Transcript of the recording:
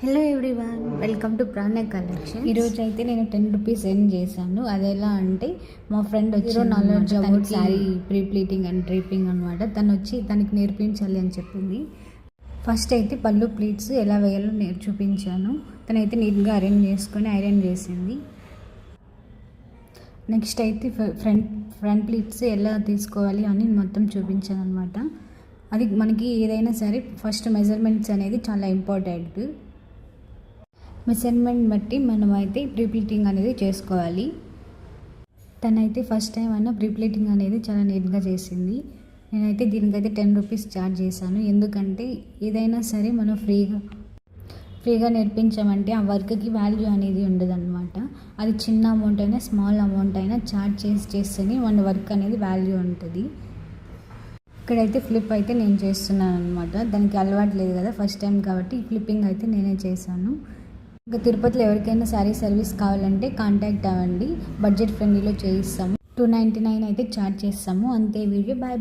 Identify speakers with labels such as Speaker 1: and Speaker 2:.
Speaker 1: Hello everyone, welcome to Pranya collection.
Speaker 2: ఈరోజు అయితే నేను 10 రూపీస్ ఎర్న్ చేశాను. అది ఎలా అంటే మా ఫ్రెండ్ వచ్చి
Speaker 1: knowledge about
Speaker 2: sari pre pleating and draping అనమాట. తను వచ్చి తనకి నేర్పించాలి అని చెప్పింది. ఫస్ట్ అయితే పళ్ళు ప్లీట్స్ ఎలా వేయాలో చూపించాను. తనైతే నీట్గా అరేంజ్ చేసుకొని ఐరన్ చేసింది. నెక్స్ట్ అయితే ఫ్రంట్ ప్లీట్స్ ఎలా తీసుకోవాలి అని మొత్తం చూపించాను అనమాట. అది మనకి ఏదైనా సరే ఫస్ట్ మెజర్మెంట్స్ అనేది చాలా ఇంపార్టెంట్. మెజర్మెంట్ బట్టి మనం అయితే ప్రీప్లీటింగ్ అనేది చేసుకోవాలి. తనైతే ఫస్ట్ టైం అన్న ప్రీప్లీటింగ్ అనేది చాలా నీట్గా చేసింది. నేనైతే దీనికైతే 10 రూపీస్ ఛార్జ్ చేశాను. ఎందుకంటే ఏదైనా సరే మనం ఫ్రీగా నేర్పించామంటే ఆ వర్క్కి వాల్యూ అనేది ఉండదన్నమాట. అది చిన్న అమౌంట్ అయినా స్మాల్ అమౌంట్ అయినా ఛార్జ్ చేస్తేనే మన వర్క్ అనేది వాల్యూ ఉంటుంది. ఇక్కడైతే ఫ్లిప్ అయితే నేను చేస్తున్నాను అనమాట. దానికి అలవాటు లేదు కదా, ఫస్ట్ టైం కాబట్టి ఫ్లిప్పింగ్ అయితే నేనే చేశాను. ఇంకా తిరుపతిలో ఎవరికైనా శారీ సర్వీస్ కావాలంటే కాంటాక్ట్ అవ్వండి. బడ్జెట్ ఫ్రెండ్లీలో చేయిస్తాము. 299 అయితే ఛార్జ్ చేస్తాము. అంతే. Video bye.